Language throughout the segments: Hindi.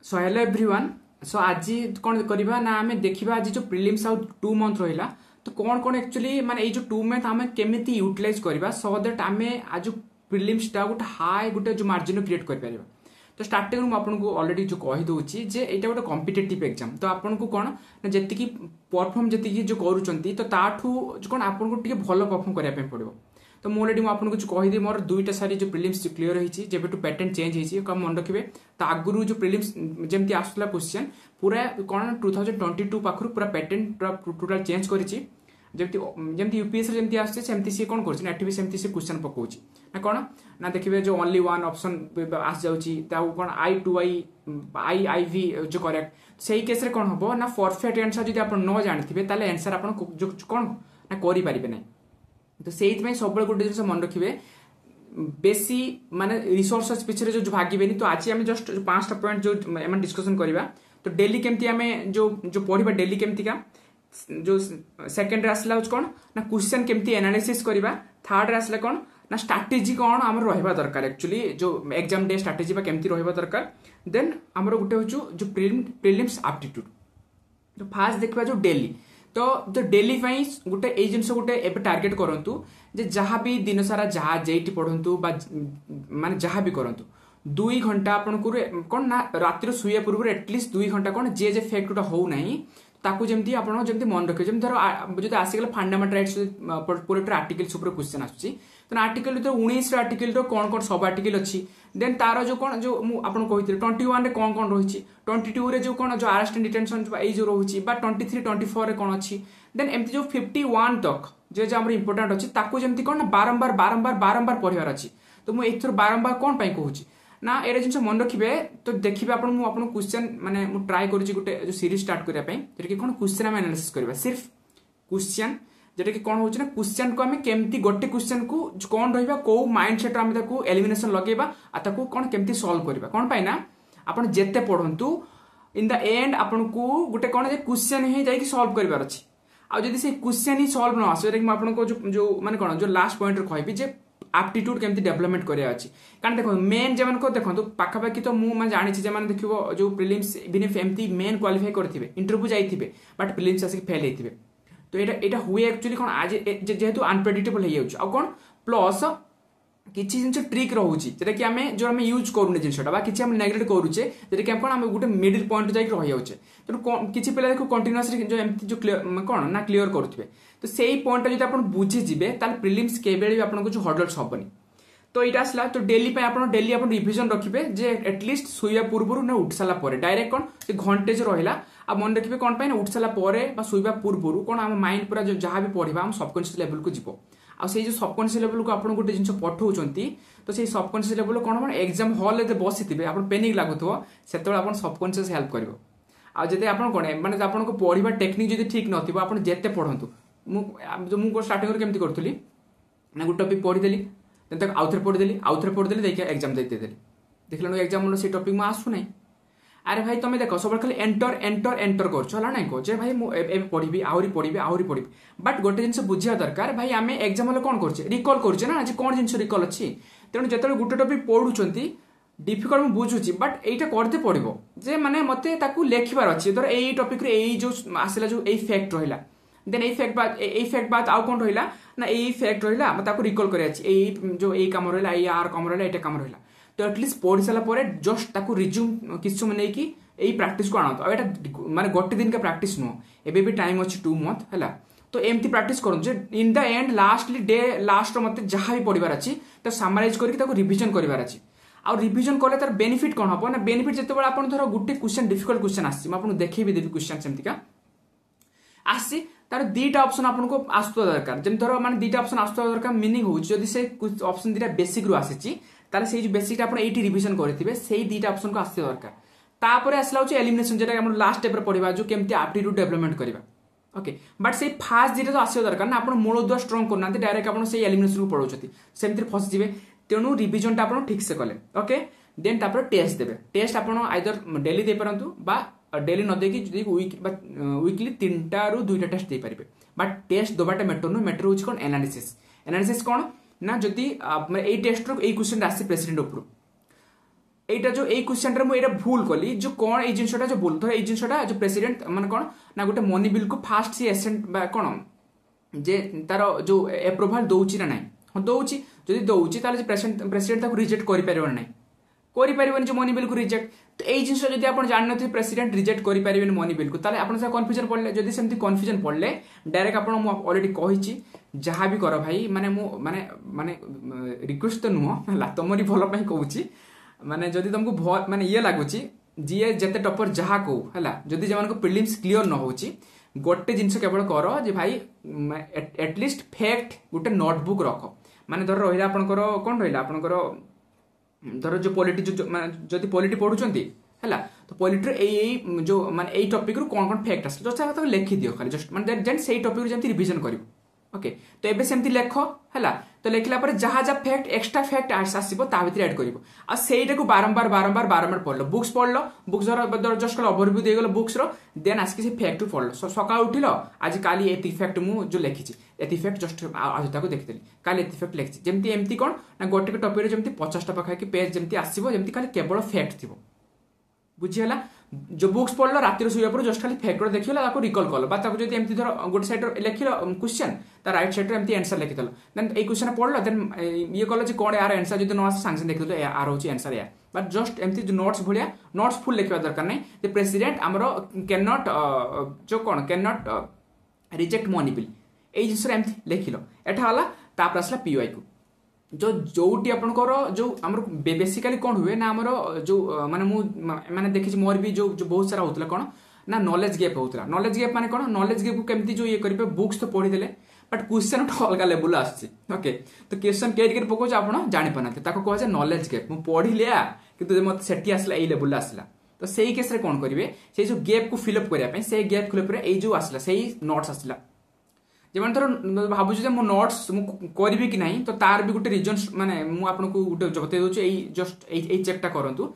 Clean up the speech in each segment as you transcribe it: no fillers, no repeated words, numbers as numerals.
So hello everyone. सो आज कौन करवा ना आम देखा आज जो प्रिलिम्स आउ 2 मंथ रहा तो कौन कौन एक्चुअली माने ये जो 2 मंथ आम केमी यूटिलाइज करवा सो दैट आम आज प्रिलिम्स टा गोटे हाई गोटे जो मार्जिन क्रिएट कर तो स्टार्टिंग में आपको ऑलरेडी जो कहीदे जे यहाँ गोटे कॉम्पिटिटिव एग्जाम तो आपको कौन ना जी परफॉर्म जी जो करुँच तो ताठू कौन आपको टे भल परफॉर्म करने पड़ो तो मुझे ऑलरेडी आपको जो कहीदी मोर 2टा सारी जो प्रिलिम्स क्लीयर होती जब पैटर्न चेंज होती मन रखिए तो आगुरी जो प्रिलिम्स जमी आसूला क्वेश्चन पूरा कौन 2022 पाखु पूरा पैटर्न टोटाल चेंज करी जमी यूपीएस जमी आसमती सी कौन कर सेमती सी क्वेश्चन पकाउची ना कौन ना देखिए जो ओनली वन ऑप्शन आस जाऊँगी कौन I2I जो करेक्ट से केस रे कौन हम ना परफेक्ट आंसर जो आप न जानी तेल आंसर आप कौन ना करें ना तो से सब गोटे जिन मन रखिए बेसी माने रिसोर्सेस पिछले जो भागे तो आज आम जस्ट 5टा पॉइंट जो डिस्कसन करवा तो डेली केमती आम जो पढ़ा डेली केमती का जो सेकेंड आसला कौन ना क्वेश्चन केमती एनालिसिस करवा थर्ड आसला कौन ना स्ट्राटेजी कौन आम रहा दरकार एक्चुअली जो एग्जाम डे स्ट्राटेजी केमती रहा दरकार देन आमर गोटे हूँ जो प्रिलिम्स एप्टीट्यूड जो फास्ट देखा जो डेली तो जो डेली गोटे ये जिन गोटे एवं टार्गेट करूँ जे जहाँ भी दिन सारा जहाँ जेटी पढ़ु माने जहाँ भी करूँ 2 घंटा आपन कौन ना रातिर शुआ पूर्व एटलिस्ट 2 घंटा कौन जे फैक्ट गोटा हो ना ताकू जमती आपन जमती मन रखिए जमी धर जो आसीगला फंडामेंटल राइट्स पूरे आर्टिकल्स क्वेश्चन आसूसी तो आर्टिकल तो 19 आर्टिकल कौन कौन सब आर्टिकल अच्छी देन तार जो कौन जो आपको कही 21 रे कौन कौन रही 22 रे जो कौन जो अरेस्ट एंड डिटेंशन जो रोचे 23 24 रे कौन अच्छी देन एमती जो 51 तक जो आम इंपोर्टाट अच्छी ताकू जमती कौन बारंबार बारंबार बारंबार पढ़ार अच्छी तो मुझे बारंबार कौन कहूँ ना ये जिन मन रखिए तो देखिए आपको क्वेश्चन माने ट्राए करुँच गोटे जो सीरीज स्टार्ट करने कौन क्वेश्चन आम एनालिसिस करवा सिर्फ क्वेश्चन जोटा कि कौन होना क्वेश्चन को आम केमती गोटे क्वेश्चन को कौन रहा कौ माइंड सेट आम एलिमिनेशन लगेगा ताकू कौन केमती सॉल्व करवा कौन पाई ना आप जिते पढ़ु इन द एंड आपन को गोटे कौन क्वेश्चन ही जाकि सॉल्व करार अच्छी आदि से क्वेश्चन ही सॉल्व न आसे आपको जो माने कौन जो लास्ट पॉइंट कहबी जे एप्टीट्यूड केमती डेवलपमेंट कराया अच्छी कारण देखो मेन जमान को देखो पाखापाखि तो मुझे जानी देखो जो प्रिलिम्स इवन इफ एमती मेन क्वालिफाई करते इंटरव्यू जाइए बट प्रिलिम्स आसिक फेल होते तो यहाँ हुए एक्चुअली कौन आज जेहेतु अनप्रेडिक्टेबल हो कौन प्लस किसी जिन ट्रिक रोचे जोटा कि आम जो आम यूज करूने जिनटा कि नेग्लेक्ट करुचे जोटा कि कौन आम गोटे मिडिल पॉइंट जाकि रही जाऊे तेणु किसी पिला देखो कंटिन्यूअसली जो एमती जो कौन ना क्लीयर करुवे तो से पॉइंट जो आप बुझीजे प्रिलिम्स केबे आपको जो हर्डल्स हेनी तो यहाँ आसला तो डेली डेली आप रिविजन रखिए जे एटलिस्ट शुआ पूर्व ना उठ सारा डायरेक्ट कौन घंटे जो रहा आ मन रखिए कौन पाई ना उठ सारा शुआ पूर्व कौन आम माइंड पूरा जहाँ भी पढ़ा आम सबकनसीयस लेवल को जीव आ से जो सबकनसीयस लेवल को आप गोटे जिन पठाउछंती तो से सबकनसीयस लेवल कौन एग्जाम हॉल रे बसिथे आप पेनिक लागुथो सेते आप सबकनसीयस हेल्प करिवो आ जदि आप कौन माने आपको पढ़ा टेक्निक जब ठीक नथिबो आप जेते पढ़ंतु मु स्टार्टिंग केमती करूली ना गोटे टॉपिक पढ़ीदेली देन आउ थे पढ़ीदेली देखिए एग्जाम देदेली देखल एग्जाम से टॉपिक में आसुना अरे भाई तुम देख सब खाली एंटर एंटर एंटर कर ना कह भाई मुझे पढ़ी आहरी पढ़ी बट गोटे जिन बुझा दरकार भाई आम एग्जाम हल कौन कर रिकल कर आज कौन जिन रिकल अच्छी तेणु जो गोटे टॉपिक पढ़ुंट डिफिकल्ट मुझे बुझुची बट यहीटा करते पड़ो जे मैंने मत लेखार अच्छे धर यही टॉपिक जो आसला जो यही फैक्ट रहा देन यही फैक्ट बाद आउ कौन रहा ना यही फैक्ट रहा रिकल कर जो यही कम रहा आर कम रहा यहाँ कम रहा तो एटलिस्ट पढ़ी सारा जस्ट ताकू रिज्यूम किस समय नहीं कि यही प्रैक्टिस को आना एटा माने गोटे दिन का प्रैक्टिस नुह एबे भी टाइम अच्छी 2 मंथ है तो एमती प्रैक्टिस करूँ in the end lastly day last मत जहाँ भी पढ़ार अच्छी तो सामराइज करके रिविजन करार अच्छी आ रिविजन कले तार बेनिफिट कौन हम ना बेनिफिट जिते आप धर गोटे क्वेश्चन डिफिकल्ट क्वेश्चन आपको देखी देवी क्वेश्चन सेमतिका आसी तार 2टा ऑप्शन आपको आसुवा दरकार जमी धर माने 2टा ऑप्शन आसुवा दरकार मीनिंग हो से ऑप्शन 2टा बेसिक रु आसी ताले से जो बेसिक आप रिविजन करेंगे से 2टा ऑप्शन को आसते दरकार तापर आसला हो एलिमिनेशन जोटा हम लास्ट स्टेप पढ़ा जो केमती एप्टीट्यूड डेवलपमेंट करवा ओके बट से फास्ट 2टा तो आसवा दरकार ना आप मूलदुआ स्ट्रंग करना डायरेक्ट आप एलिमिनेशन को पढ़ाऊँ सेमती फसीजे तेणु रिविजन आप ठीक से कले ओके देन तापर टेस्ट देवे टेस्ट आप आइदर डेली दे पारंतु बा डेली न देकी वीकली 3टा रू 2टा टेस्ट दे पारे बट टेस्ट दबाटा मैटर नु मैटर होची कोन एनालिसिस कौन ना जदि ए टेस्ट रो ए क्वेश्चन आसी प्रेसिडेंट उपरु এইটা जो এই क्वेश्चन रे मु एटा भूल कली जो कोन এই জিনিসটা जो बोल ধর এই জিনিসটা जो प्रेसिडेंट माने कोन ना गोटे मनी बिल को फास्ट सी एसेंट बा कोन जे तार जो अप्रूवल दउची ना नाही हो दउची जदी दउची ताले प्रेसिडेंट ताको रिजेक्ट करि परिबो नाही करि परिबो जो मनी बिल को रिजेक्ट तो এই জিনিসটা যদি আপন জাননथि प्रेसिडेंट रिजेक्ट करि परिबेन मनी बिल को ताले आपन से कन्फ्यूजन पड़ले जदी सेमति कन्फ्यूजन पड़ले डायरेक्ट आपन मु ऑलरेडी कहिची जहां भी करो भाई माने मु माने माने रिक्वेस्ट तो नुहो हला तमरी भलो पई कहूची माने जदी तुमको माने ये लागुची जीए जते टॉपर जहा को हला जदी जमान को प्रीलिम्स क्लियर न होची गोटे जिनस केवल करो जे भाई एटलिस्ट फैक्ट गोटे नोटबुक रखो माने धर रहिला आपनकर कोन रहिला आपनकर धर जो पॉलिटी जो जदी पॉलिटी पढुचंती हला तो पॉलिटी एई जो माने एई टॉपिक रु कोन कोन फैक्ट आस जस्ट तो लिखि दियो खाली जस्ट माने देन सेई टॉपिक रु जेंति रिवीजन करिवो ओके तो एबे सेमति लेखो हला तो लेखला पर जहा जा फैक्ट एक्स्ट्रा फैक्ट आसीबो ता भितर ऐड करिवो आ सेइटा को बारंबार पढलो बुक्स पढलो जस्ट ओवरव्यू दे गेलो बुक्स रो देन आस्की से फैक्ट पढलो सकाळ उठिलो आज काली एति फैक्ट मु जो लेखिची एति फैक्ट जस्ट आज ताको देखितली काली एति फैक्ट लेखिची जेमति एमति कोन ना गोटे टॉपिक रे जेमति 50 टा पखा कि पेज जेमति आसीबो जेमति खाली केवल फैक्ट थिबो बुझियला जो बुक्स पढ़लो रातिर सुया पर जस्ट खाली फैक्ट देखिला ताको रिकॉल करलो बा ताको जदी एमति धर गोटे साइड लेखिलो क्वेश्चन ता राइट साइड रे एमति आंसर लिखितलो देन ए क्वेश्चन पढ़लो देन ये कहलो जे कोन यार आंसर जदी न आसे सांगे देखितलो यार होची आंसर या बट जस्ट एमति जो नोट्स भलिया नोट्स फुल लिखवा दरकार नै द प्रेसिडेंट हमरो कैन नॉट जो कोन can not reject money bill ए जिसरे एमति लिखिलो एठा वाला तापर असला पीवाई को जो जोटी आपनकर जो हमर बेसिकली कोन हुए ना हमर जो माने मु माने देखि मोर भी जो बहुत सारा होतला कोन ना नॉलेज गैप होतला नॉलेज गैप माने कोन नॉलेज गैप को केमती जो ये करिबे बुक्स तो पढि देले बट क्वेश्चन तो अलग लेवल आछि ओके तो क्वेश्चन केज के पकोच आपण जानि पनाते ताको कहै छै नॉलेज गैप मु पढि लिया किंतु मत सेठी आसला ए लेवल आसला तो सेही केस रे कोन करिवे से जो गैप को फिल अप करिया पे से गैप फिल अप रे ए जो आसला सेही नोट्स आसला जेमन थर भाबु जे मो नोट्स मु करबी कि नाही तो तार भी गुटे रीजन माने मु आपन को गुटे बते दोछु एई जस्ट एई चेकटा करंतु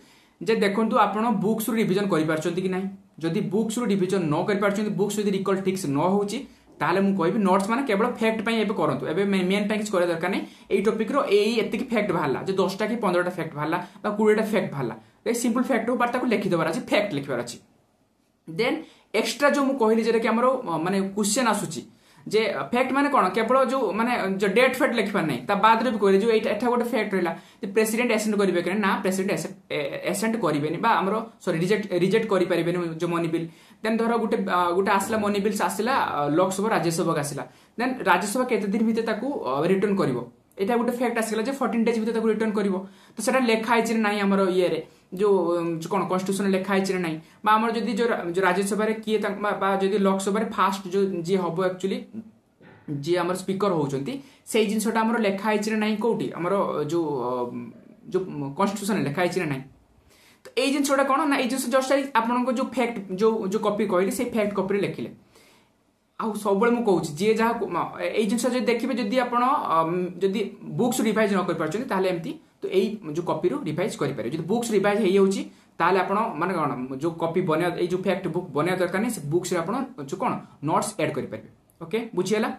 जे देखंतु आपण बुक्स रु रिवीजन करि पारचंती कि नाही जदी बुक्स रु रिवीजन न करि पारचंती बुक्स जदी रिकॉल ठीक से न होउची ताले मु कहबी नोट्स माने केवल फैक्ट पई एबे करंतु एबे मेन पई किछ करे दरकार नै एई टॉपिक रो एई एत्ते की फैक्ट भाला जे 10 टा की 15 टा फैक्ट भाला बा 20 टा फैक्ट भाला ए सिंपल फैक्ट हो बार ताको लिखि देबार अछि फैक्ट लिखबार अछि देन एक्स्ट्रा जो मु कहली जे कि हमरो माने क्वेश्चन आसुची जे फैक्ट माने कोन केवल जो माने जो डेट फैक्ट लिखबार नै ता बाद रे भी कहले जो एठा गोटे फैक्ट रहला जे प्रेसिडेंट एसेंट करिवे कि ना प्रेसिडेंट एसेंट करिवेनी बा हमरो सॉरी रिजेक्ट करि परिबेनी जो मनी बिल देन धर गोटे आसला मनी बिल्स आसला लोकसभा राज्यसभा आसला देन राज्यसभा केते दिन भितर ताकू रिटर्न करिवो एटा गोटे फैक्ट आसला जे 14 डेज भितर ताकू रिटर्न करिवो तो सेटा लेखा आइछि नै हमरो ये रे जो कोन कॉन्स्टिट्यूशन लेखा आइछि नै बा हमर जदी जो राज्यसभा रे किए बा जदी लोकसभा रे फास्ट जो जे हबो एक्चुअली जे हमर स्पीकर होउचंती सेही जिनसटा हमर लेखा आइछि नै कोठी हमर जो कॉन्स्टिट्यूशन लेखा आइछि नै तो ए जिनसटा कोन ना ए जिनस जस्ट आपन को जो फैक्ट जो कॉपी कहली से फैक्ट कॉपी रे लेखिले आ सब बेले मु कहूची जे जहा ए जिनस जे देखिबे जदी आपन जदी बुक्स रिवाइज न कर परछन ताले एम्ति तो ए जो कॉपी रो रिवाइज करि पारे जदी बुक्स रिवाइज हेइ होची ताले आपन माने कोन जो कॉपी बने ए जो फैक्ट बुक बने दरकार नै से बुक्स रे आपन जो कोन नोट्स ऐड करि पारे ओके बुझियला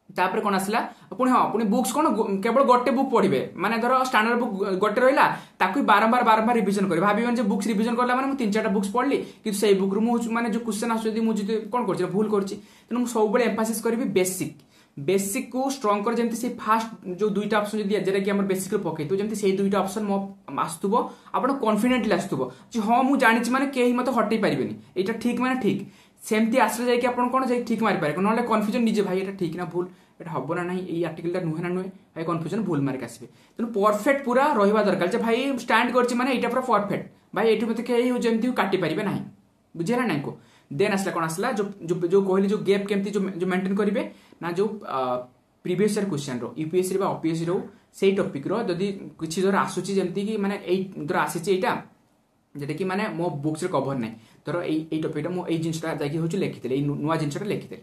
तापर कोन आसला पुनी हां पुनी बुक्स कोन केवल गोटे बुक पढिबे माने धरो स्टैंडर्ड बुक गोटे रहिला ताकू बारंबार रिवीजन करि भाबिबन जे बुक्स रिवीजन करला माने मु 3-4टा बुक्स पढली कि सेही बुक रु मु माने जो क्वेश्चन आसु जदी मु जदी कोन करछि भूल करछि तनु मु सब बेले एम्फासिस करबी बेसिक को स्ट्रांग कर जेमति से फास्ट जो दुईटा ऑप्शन जदी जेरा कि हमर बेसिक रो पकेतु जेमति सेही दुईटा ऑप्शन मो आस्तुबो आपण कॉन्फिडेंटली आस्तुबो जे हां मु जानि छि माने केही मते हटै परिबेनी एटा ठीक माने ठीक सेमती आसले जाय कि आपण कोन जाय ठीक मारि पारे नले कन्फ्यूजन निजे भाई एटा ठीक ना भूल एटा हबो ना नहीं एई आर्टिकल ता नुहे ना नुहे भाई कन्फ्यूजन भूल मारि कासबे तनु परफेक्ट पूरा रहिबा दरकार जे भाई स्टैंड करछि माने एटा पूरा परफेक्ट भाई एटु मते केही हो जेमति काटि परिबे नाही बुझिला नाही को देन आसला कोन आसला जो कहली जो गैप केमती जो मेंटेन करिवे ना जो प्रीवियस ईयर क्वेश्चन रो यूपीएससी बा ओपीएससी रो सेही टॉपिक रो जदी किछि जरा आसुची जेमति कि माने एई जरा आसीची एटा जेटा कि माने मो बुक्स रे कवर नै तर एई टॉपिक मो एई जिंसटा जाकी होछु लिखितले एई नुवा जिंसटा लिखितले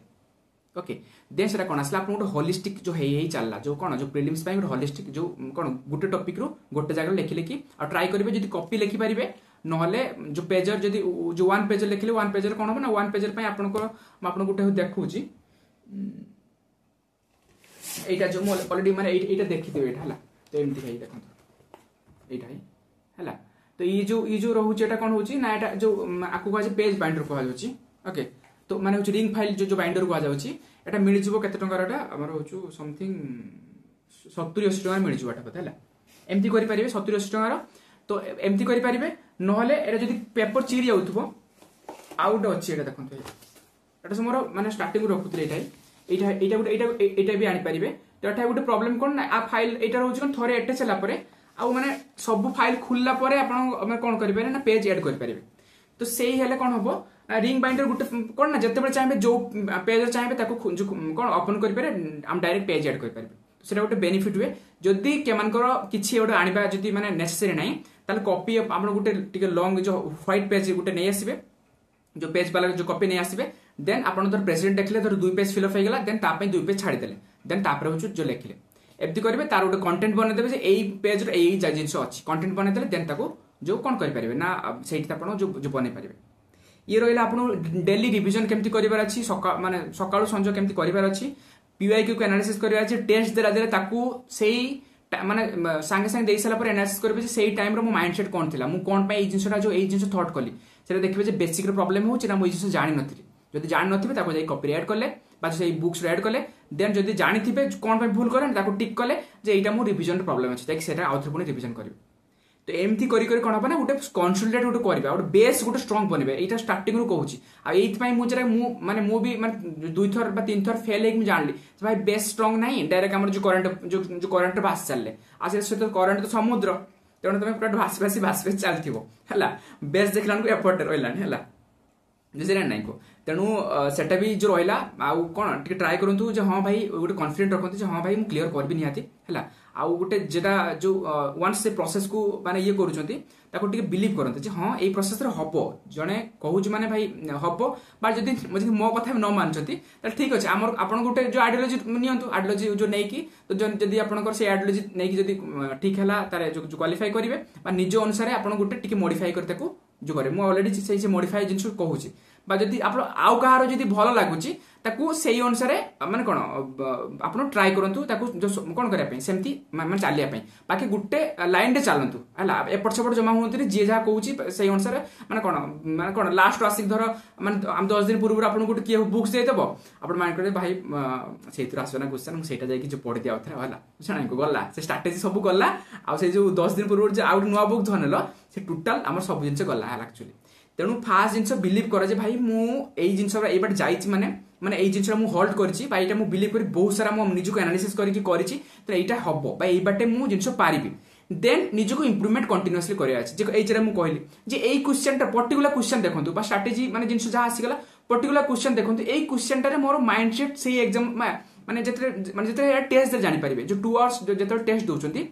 ओके देन सेटा कोन आसला आपन गोटे होलिस्टिक जो हेई चलला जो कोन जो प्रीलिम्स पय गोटे होलिस्टिक जो कोन गोटे टॉपिक रो गोटे जगह लिखिले कि आ ट्राई करिवे जदी कॉपी लिखि परिबे नहले जो पेजर जदी जो वन पेजर लिखिले वन पेजर कोन हो ना वन पेजर पय आपन को आपन गोटे देखुची एटा जो ऑलरेडी माने एटा देखिथिबे एटा हला तो एमति हेई देखंत एटा हेला तो ये जो रोचे एटा कोन होची ना एटा जो आकु कहा पेज बाइंडर कहा जाउची ओके तो माने होची रिंग फाइल जो बाइंडर कहा जाउची एटा मिल जिवो केते टंका एटा हमर होचु समथिंग 70-80 टंका मिल जिवो एटा पता हला एमती करि परिबे 70-80 टंका तो एमती करि परिबे नहले एटा जदी पेपर चिरी जाउथबो आउट अछि एटा देखंतु एटा समोर माने स्टार्टिंग रखुतले एटा भी आनी परिबे तो एटा गोटे प्रॉब्लम कोन ना आ फाइल एटा रहउछ कोन थोरे एटे चला परे आ माने सब फाइल खुलला परे आपण कोन करि पारे ना पेज ऐड करि पारे तो सेही हेले कोन हबो रिंग बाइंडर गोटे कोन ना जते बेले चाहबे जो पेज चाहबे ताको कोन ओपन करि पारे हम डायरेक्ट पेज ऐड करि पारे सेटा गोटे बेनिफिट हुए जदि केमानकर किछि गोटे आनिबा जदि माने नेसेसरी नाही ताले कॉपी आपण गोटे टिके लॉन्ग जो व्हाइट पेज गोटे नै आसीबे जो पेज वाला जो कॉपी नै आसीबे देन आपण तर प्रेजेंट देखले तर 2 पेज फिल अप होइगला देन ता पे 2 पेज छाडी देले देन तापर होछु जो लेखिले एब्दी करिवे तार गोटे कंटेंट बने देबे जे एई पेज रो एई जिंस अछि कंटेंट बने देले देन ताको जो कोन करि परिबे ना सेठी आपण जो बने परिबे ये रहिला आपण डेली रिवीजन केमति करिवार अछि माने सकाळु संजो केमति करिवार अछि पीवाईक्यू को एनालिसिस करिवार अछि टेस्ट देला देले ताकू सेही माने संगे संगे देई साला पर एनालिसिस करबे जे सेही टाइम रो मो माइंडसेट कोन थिला मु कोन पे एई जिंसटा जो एई जिंस थॉट कली सेटा देखबे जे बेसिक रो प्रॉब्लम होछि ना मु जिंस जानि नथिली जदि जानि नथिबे ताको जाई कॉपी ऐड करले बा से बुक्स ऐड कले देन जदि जानि थिबे कोन पे भूल करन ताको टिक कले जे एटा मो रिवीजन प्रॉब्लम अछि ताकि सेटा आउथर पुनी रिवीजन करबे तो एमथि करी करी कोन हबना गोटे कंसोलिडेट गोटे करबा गोटे बेस गोटे स्ट्रांग बनबे एटा स्टार्टिंग रो कहूची आ एथ पई मु जरा मु भी माने 2 थर बा 3 थर फेल एक मु जानली भाई बेस स्ट्रांग नाही डायरेक्ट हमर जो करंट भास चलले आ से तो करंट तो समुद्र तेणु तुम पूरा भास चलथिबो हला बेस देखलान को एफर्ट रहलान हला बुझिला नाही को तेणु सेटा भी जो रहिला आ कोन टिके ट्राई करंतु जे हां भाई गोटे कॉन्फिडेंट रखंतु जे हां भाई मु क्लियर करबी निहाती हला आ गोटे जेटा जो वंस से प्रोसेस को माने ये करूचंती ताको टिके बिलीव करंतु जे हां ए प्रोसेस रे हबो जने कहूच माने भाई हबो बा जदी मो कथा न मानचंती त ठीक अछि हमर आपण गोटे जो आइडियोलॉजी नियंतु आइडियोलॉजी जो नै की तो जदी आपनकर से आइडियोलॉजी नै की जदी ठीक हला तारे जो क्वालिफाई करिवे बा निज अनुसार आपण गोटे टिके मॉडिफाई करते को जो करे मु ऑलरेडी से मॉडिफाई जिंस कहूची बा जदी आपण आउ कहारो जदी भलो लागुची ताकू सेही अनुसार माने कोन आपण ट्राई करंतु ताकू जो कोन करिया पे सेमती माने चालिया पे बाकी गुटे लाइन रे चलंतु हला एपट सेपट जमा होंतरी जे जा कहूची सेही अनुसार माने कोन लास्ट आसिक धर माने हम 10 दिन पूर्व आपण गुटे के बुक्स दे देबो आपण माइंड करे भाई सेहितर आसना क्वेश्चन सेटा जाय कि जो पढि दिया उथरा हला छाणी को गल्ला से स्ट्रेटजी सब गल्ला आ से जो 10 दिन पूर्व जे आउट नुवा बुक धनलो से टोटल हमर सब जिंस गल्ला हला एक्चुअली तेणु फास्ट जिनस बिलीव कर जे भाई मु एई जिनस एई बाटे जाईची माने एई जिनस मु होल्ड करची बा एटा मु बिलीव करी बहुत सारा मु निजु को एनालिसिस करी करची तो एटा हबो बा एई बाटे मु जिनस पारिबी देन निजु को इंप्रूवमेंट कंटीन्यूअसली करिया अछि जे एई जरा मु कहली जे एई क्वेश्चन ता पर्टिकुलर क्वेश्चन देखंतु बा स्ट्रेटजी माने जिनस जा आसी गला पर्टिकुलर क्वेश्चन देखंतु एई क्वेश्चन ता रे मोर माइंडसेट से एग्जाम माने जते टेस्ट दे जानि परिबे जो 2 आवर्स जते टेस्ट दोचंती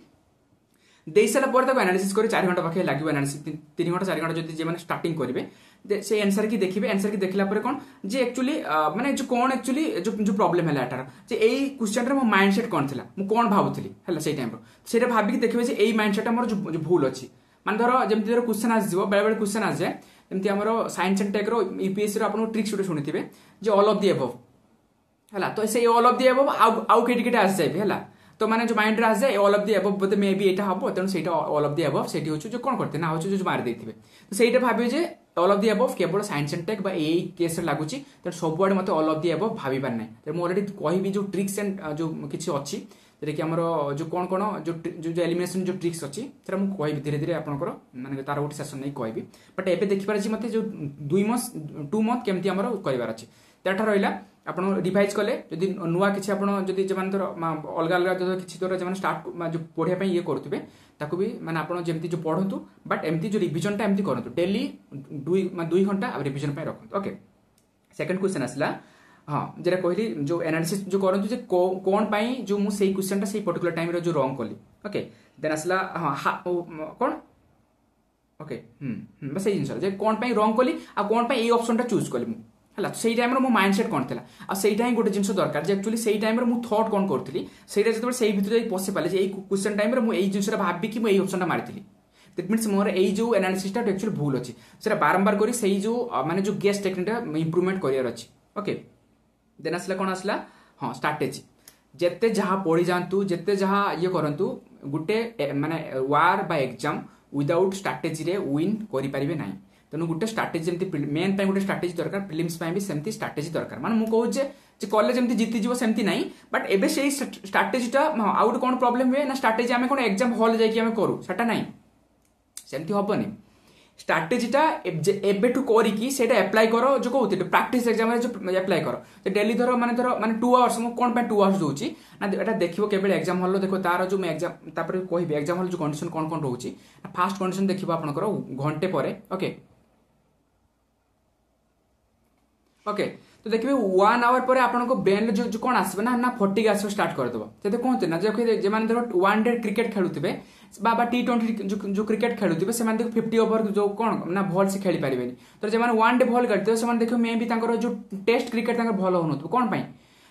देई साला पर तक एनालिसिस करी 4 घंटा पाखे लागियो एनालिसिस 3 घंटा 4 घंटा जति जे माने स्टार्टिंग करिवे से आंसर की देखिबे आंसर की देखला पर कोन जे एक्चुअली माने जो कोन एक्चुअली जो प्रॉब्लम हला एटार जे एई क्वेश्चन रे मो माइंडसेट कोन थिला मु कोन भाबुथली हला सेई टाइम रो सेटा भाबी की देखिबे जे एई माइंडसेट हमर जो भूल अछि माने धरो जेमति धरो क्वेश्चन आस जिवो बेले बेले क्वेश्चन आस जाय जेमति हमर साइंस एंड टेक रो यूपीएससी रो आपन ट्रिक्स उडे सुनिथिबे जे ऑल ऑफ द अबव हला तो से ऑल ऑफ द अबव आउ केटिकेटा आस जाय हला तो माने जो माइंड रे आ जाए ऑल ऑफ द अबव बोते मे बी एटा हबो तेन सेटा ऑल ऑफ द अबव सेटी होछु जो कोन करते ना होछु जो मार देथिबे तो सेटा भाबियो जे ऑल ऑफ द अबव केवल साइंस एंड टेक बा एई केस रे लागुची त सब वर्ड मते ऑल ऑफ द अबव भाबी पार नै त मो ऑलरेडी कहिबी जो ट्रिक्स एंड जो किछि अछि जेरे कि हमरो जो कोन जो एलिमिनेशन जो ट्रिक्स अछि तेरा मु कहिबी धीरे धीरे आपनकर माने तार गोटे सेशन नै कहिबी बट एबे देखि पार छी मते जो 2 मंथ केमति हमरो करिवार अछि तेटा रहिला आपण रिवाइज कले जदि नुवा किछि आपण जदि जमान तर अलगा अलगा जो किछि तर जमान स्टार्ट जो पढिया पई ये करथबे ताको भी माने आपण जेमति जो पढंतु बट एमति जो रिवीजन टा एमति करंतु डेली 2 घंटा रिवीजन पई रखंतु ओके सेकंड क्वेश्चन आसला हां जेरा कहली जो एनालिसिस जो करंतु जे कोन पई जो मु सेही क्वेश्चन टा सेही पर्टिकुलर टाइम रे जो रॉन्ग कली ओके देन आसला हां कोन ओके बस सेही जिंस जे कोन पई रॉन्ग कली आ कोन पई ए ऑप्शन टा चूज कली मु हला सेही टाइम रे मो माइंडसेट कोन थिला आ सेही टाइम गोटे जिंस दरकार जे एक्चुअली सेही टाइम रे मु थॉट कोन करथली सेही जते सेही भितर जाई पसे पाले जे ए क्वेश्चन टाइम रे मु एई जिंस रे भाबी कि मु एई ऑप्शन टा मारिथली दैट मींस मोर एई जो एनालिसिस टा एक्चुअली भूल अछि सेरा बारंबार करी सेही जो माने जो गेस टेक्निक टा इंप्रूवमेंट करियर अछि ओके देन आसला कोन आसला हां स्ट्रेटजी जेते जहा पढी जानतु जेते जहा ये करंतु गुटे माने वार बा एग्जाम विदाउट स्ट्राटेजी रे विन करि परिबे नाही तेणु गोटे स्ट्राटेजी जमती मेन पे गोटे स्ट्राटेजी दरकार प्रिलिम्स पे भी सेमती स्ट्राटेजी दरकार माने मु कहू जे कॉलेज जमती जीती जीवो सेमती नाही बट एबे सेही स्ट्राटेजीटा आउट कोन प्रॉब्लम हुए ना स्ट्राटेजी आमे कोन एग्जाम हॉल जाई कि आमे करू सेटा नाही सेमती हबनी स्ट्राटेजीटा एबे टू करिकी सेटा अप्लाई करो जो कहउते प्रैक्टिस एग्जाम रे जो अप्लाई करो जे डेली धरो माने 2 आवर्स मु कोन पे 2 आवर्स दोची ना एटा देखिबो केबे एग्जाम हॉल देखो तार जो मैं एग्जाम तापर कहबे एग्जाम हॉल जो कंडीशन कोन कोन रहउची फास्ट कंडीशन देखिबो आपनकर घंटे परे ओके ओके तो देखिए 1 आवर पर आपको ब्रेन जो कौन आसबे ना फटिक आस स्टार्ट कर देबो जते कहते ना जे माने धरो 1 डे क्रिकेट खेलुथिबे बा T20 जो क्रिकेट खेलुथिबे से माने 50 ओवर जो कौन ना भल से खेली परिबेनी तो जे माने 1 डे भल करते से माने देखो मे भी तांकर जो टेस्ट क्रिकेट तांकर भल होनथबो कोन पई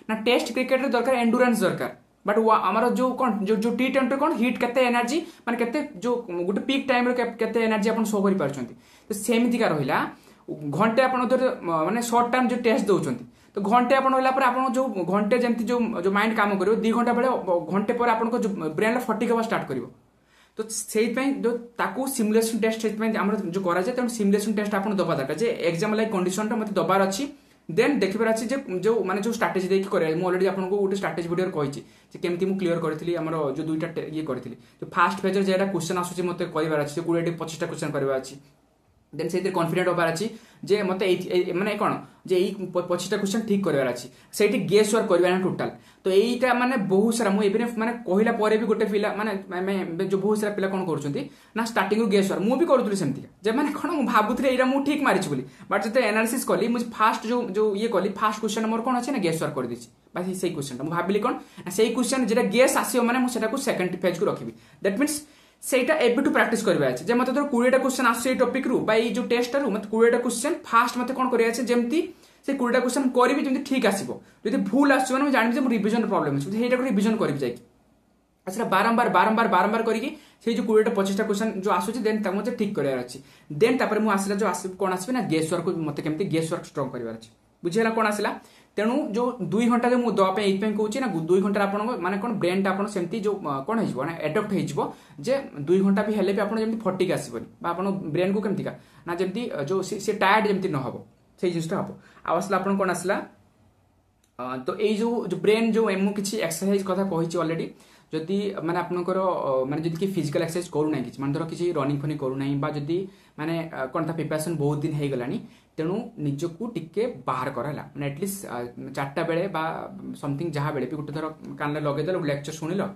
ना टेस्ट क्रिकेट रे दरकार एंडुरेंस दरकार बट हमारा जो कौन जो T20 कौन हिट केते एनर्जी माने केते जो गुटे पीक टाइम रे केते एनर्जी अपन शो करि पारछंती तो सेमिति का रहिला घंटे आप माने शॉर्ट टर्म जो टेस्ट दौरान तो घंटे आप जो घंटे जमती जो माइंड काम कर 2 घंटा बेले घंटे पर आपको जो ब्रेन फटिक हवा स्टार्ट कर तो से जो ताकू सिमुलेशन टेस्ट जो करा जाए तेणु सिमुलेशन टेस्ट आप दबा दरकार जे एग्जाम लाइक कंडीशन मत दबार अच्छी देन देखिबार अच्छी जो माने जो स्ट्राटेजी देखि करे मु ऑलरेडी आपको गोटे स्ट्राटेजी वीडियो कहिछि जे केमती मु क्लियर करथिली हमर जो दुईटा ये करथिली जो फास्ट फेजर जेटा क्वेश्चन आसुछि मते करिवार अछि 20-25 टा क्वेश्चन करिवार अछि देन से कॉन्फिडेंट होबार अछि जे मते माने कोन जे एई 25 टा क्वेश्चन ठीक करबार अछि सेठी गेस वर्क करबार टोटल तो एईटा माने बहुत सारा मु एबे माने कहिला परे भी गोटे पिला माने जो बहुत सारा पिला कोन करछंती ना स्टार्टिंग रो गेस वर्क मु भी करथुली सेमती जे माने कोन मु भाबुथले एरा मु ठीक मारिछि बोली बट जते एनालिसिस कली मु फास्ट जो ये कली फास्ट क्वेश्चन मोर कोन अछि ना गेस वर्क कर दिछि बाकी सेही क्वेश्चन मु भाबिली कोन सेही क्वेश्चन जेटा गेस आसीओ माने मु सेटा को सेकंड फेज को रखिबी दैट मींस सेटा एबे टू प्रैक्टिस करबा अछि जे मते तो 20 टा क्वेश्चन आसी टॉपिक रु बाई जो टेस्ट रु मते 20 टा क्वेश्चन फास्ट मते कोन करिया अछि जेमती से 20 टा क्वेश्चन करबी जेमती ठीक आसीबो जदी भूल आसी माने जानि जे रिवीजन प्रॉब्लम अछि हेटा को रिवीजन करबी जाई अच्छा बारंबार करिकी से जो 20 टा 25 टा क्वेश्चन जो आसुछि देन त मते ठीक करिया अछि देन तापर मु आसीला जो आसी कोन आसीबे ना गेस वर्क मते केमती गेस वर्क स्ट्रांग करिवार अछि बुझिला कोन आसीला तेणु जो 2 घंटा जो मु दवा पे एई पे कहूची ना 2 घंटा आपन माने कोन ब्रेन टा आपन सेमती जो कोन हेजबो ना एडॉप्ट हेजबो जे 2 घंटा भी हेले भी आपन जेमती फटिक आसीबनी बा आपन ब्रेन को केमती का ना जेमती जो से टायर्ड जेमती न हबो सेही जिसटा हबो आवासला आपन कोन आसला तो एई जो ब्रेन जो एमु किछि एक्सरसाइज कथा कहिछि ऑलरेडी जदि माने आपनकर माने जदि कि फिजिकल एक्सरसाइज करू नै किछि माने धरो किछि रनिंग फनी करू नै बा जदि माने कोन ता प्रिपरेशन बहुत दिन हे गलानी तेणु निजको टिके बाहर कराला माने एटलिस्ट 4टा बेले बा समथिंग जहा बेले भी गुटे थर कान लगे देलो लेक्चर सुनिलो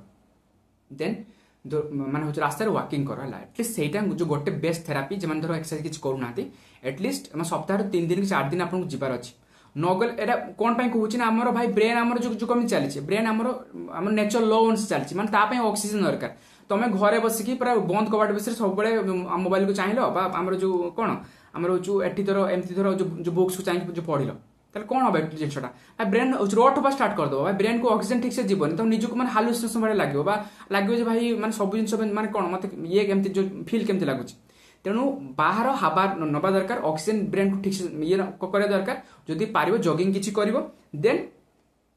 देन माने हो रास्ता रे वॉकिंग कराला एटलिस्ट सेटा जो गोटे बेस्ट थेरापी जे माने धरो एक्सरसाइज किछ करू नाती एटलिस्ट हम सप्ताह 3 दिन कि 4 दिन आपन जिबार अछि नगल एटा कोन पय कहूची ना हमर भाई ब्रेन हमर जो कमी चली ब्रेन हमर नेचर लो ओन्स चली माने ता पय ऑक्सीजन दरकार तमे घरे बसिकी पूरा बंद कबाट बिसरे सब बेले मोबाइल को चाहिलो बा हमर जो कोन हमर जो एठी थरो एमती थरो जो बुक्स को चाहिए जो पढिलो तले कोन होबे जिनसटा ब्रेन रोट होबा स्टार्ट कर दो भाई ब्रेन को ऑक्सीजन ठीक से जीवन तो निजको माने हालुसिनेशन बडे लागो बा लागो जे भाई माने सब जिंस माने कोन मते ये केमती जो फील केमती लागुची तेणु बाहर हवा नबा दरकार ऑक्सीजन ब्रेन को ठीक से ये करे दरकार जदि पारिबो जॉगिंग किछि करिवो देन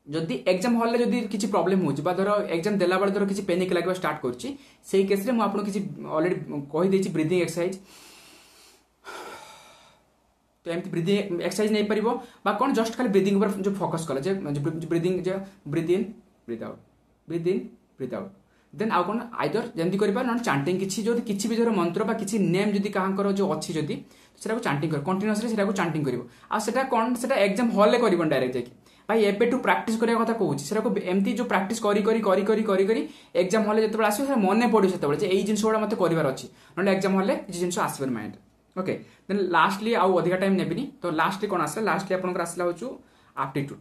जदि एग्जाम हॉल जदि किछि प्रॉब्लम होछि बा धरो एग्जाम देला बेले धरो किछि पैनिक लागबा स्टार्ट करछि सेही केस रे मु आपन किछि ऑलरेडी कहि देछि ब्रीथिंग एक्सरसाइज तो एमती ब्रीथिंग एक्सरसाइज नहीं परिबो बा कोन जस्ट खाली ब्रीथिंग ऊपर जो फोकस कला जे ब्रीथिंग जे ब्रीथ इन ब्रीथ आउट ब्रीथ इन ब्रीथ आउट देन आउ कोन आइदर जेमती करिबा न चांटिंग किछि जदि किछि भी धरो मंत्र बा किछि नेम जदि काहांकर जो अछि जदि सेटा को चांटिंग कर कंटीन्यूअसली सेटा को चांटिंग करिवो आ सेटा कोन सेटा एग्जाम हॉल ले करिवो डायरेक्ट जाकी भाई एपे टू प्रैक्टिस करिया कथा कहूची सेटा को एमती जो प्रैक्टिस करी एग्जाम हॉल जते आसीबो से मने पड़ो सेते बळे जे एई जिंस ओडा मते करिवार अछि नले एग्जाम हॉल ले जे जिंस आसीबो माइंड ओके देन लास्टली आउ अधिका टाइम नेबिनी तो लास्टली कोन आसला लास्टली आपनकर आसला होचु एप्टीट्यूड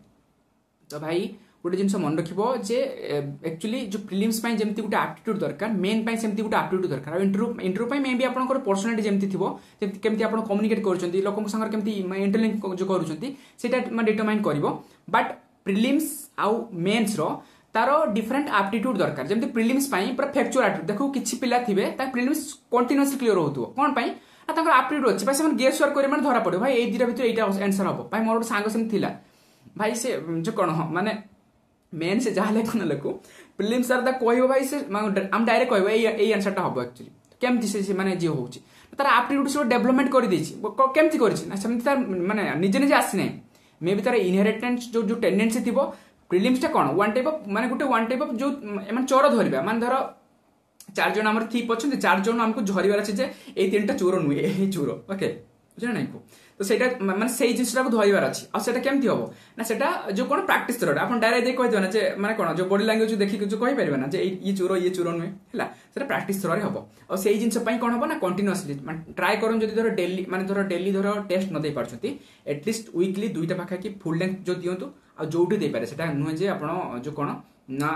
तो भाई गोटे जिनस मन रखिबो जे एक्चुअली जो प्रीलिम्स पय जेमती गोटे एप्टीट्यूड दरकार मेन पय सेमती गोटे एप्टीट्यूड दरकार इंटरव्यू पय मे बी आपनकर पर्सनालिटी जेमती थिबो जेमती केमती आपन कम्युनिकेट करचंती लोकन संगर केमती इंटरलिंक जो करूचंती सेटा म डिटरमाइन करिवो बट प्रीलिम्स आउ मेंस रो तारो डिफरेंट एप्टीट्यूड दरकार जेमती प्रीलिम्स पय पूरा फैक्चुअल एप्टीट्यूड देखो किछि पिला थिबे ता प्रीलिम्स कंटीन्यूअसली क्लियर होतुओ कोन पय आ ताकर एप्टीट्यूड अछि भाई से गेस वर्क करे माने धरा पड़ो भाई एई दिरा भितर एटा आंसर हबो भाई मोर सांग सेम थिला भाई से जो कोन माने मेन से जहा लेखन लेको प्रीलिम्स सर दा कहयो भाई से हम डायरेक्ट कहयो एई आंसर ता हबो एक्चुअली केमती से माने जे होउची तार एप्टीट्यूड से डेवलपमेंट कर देछि केमती करछि ना सेमती तार माने निजे निजे आसी नै मे बी तार इनहेरिटेंस जो टेंडेंसी थिबो प्रिलिम्स टा कोन वन टाइप ऑफ माने गुटे वन टाइप ऑफ जो माने चोर धरिबा माने धर 4 जन हमर थीप अछन 4 जन हमको झरिबार अछि जे ए तीनटा चोर नुए ए चोर ओके बुझना नै को तो सेटा माने सेई जिंसटा को धरिबार अछि आ सेटा केमती होबो ना सेटा जो कोन प्रैक्टिस थ्रो आपण डायरेक्ट देख कहि दो ना जे माने कोन जो बॉडी लैंग्वेज देखि जो कहि परिबा ना जे ये चोर नुए हला सेटा प्रैक्टिस थ्रो रे होबो और सेई जिंस पई कोन होबो ना कंटीन्यूअसली माने ट्राई करन जदि धर डेली धर टेस्ट न दे पारछंती एटलीस्ट वीकली दुईटा पाखा की फुल लेंथ जो दियंतु आ जोठी दे पारे सेटा नुए जे आपण जो कोन ना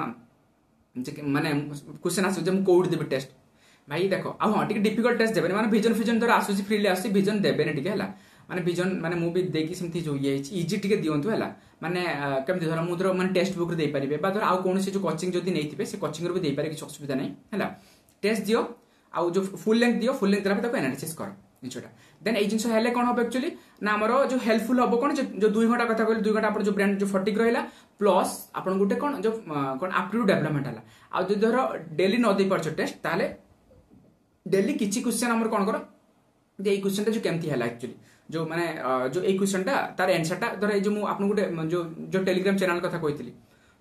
माने क्वेश्चन आसु जे कोड देबे टेस्ट भाई देखो आ हां टिक डिफिकल्ट टेस्ट देबे माने विजन धर आसुची फ्रीली आसी विजन देबे ने टिके हला माने विजन माने मु भी देखि सिमथि जो ये इजी टिके दियंतु हला माने केमति धर मु धर माने टेक्स्ट बुक रे दे परिबे बा धर आ कोन से जो कोचिंग जदी नैथिबे से कोचिंग रे भी दे पारे कि असुविधा नै हला टेस्ट दियो आ जो फुल लेंथ दियो फुल लेंथ देला ताको एनालिसिस कर निचोटा देन ए जिंस हेले कोन होबे एक्चुअली ना हमरो जो हेल्पफुल होबो कोन जो 2 घंटा कथा कहले 2 घंटा आपण जो ब्रेन जो फटिक रहला प्लस आपण गुटे कोन जो कोन एप्टीट्यूड डेवलपमेंट हला आ जो धर डेली न दे परछ टेस्ट ताले डेली किछि क्वेश्चन हमर कोन करो जे ए क्वेश्चन ता जो केमती हला एक्चुअली जो माने जो ए क्वेश्चन टा तार आंसर टा धर ए जो मु आपन गुटे जो टेलीग्राम चैनल कथा कहइतली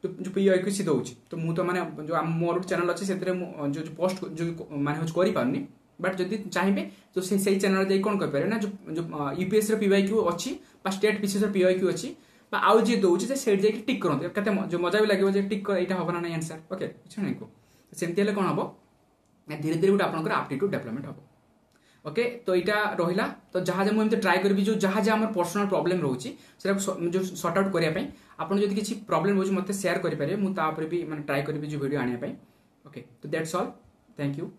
जो पीओ क्वेश्चन दउची तो मु तो माने जो मोर चैनल अछि सेतरे जो पोस्ट जो माने होच करि पारनी बट जदि चाहिए तो से चैनल दे कोन कर पारे ना जो यूपीएस रे पीवाईक्यू अछि बा स्टेट पीसीएस रे पीवाईक्यू अछि बा आउ जे दउची जे सेट जे टिक करन कते जो मजा भी लागो जे टिक कर एटा होबना नै आंसर ओके छनै को सेमति हले कोन हबो ना धीरे धीरे गुटे आपनकर एप्टीट्यूड डेवलपमेंट हबो ओके तो एटा रहिला तो जहा जे मु एमते ट्राई करबी जो जहा जे हमर पर्सनल प्रॉब्लम रहउची सेटा जो सॉर्ट आउट करिया पई आपन जदि किछि प्रॉब्लम होउची मते शेयर करि पारे मु ता पर भी माने ट्राई करबी जो वीडियो आनिया पई ओके तो दैट्स ऑल थैंक यू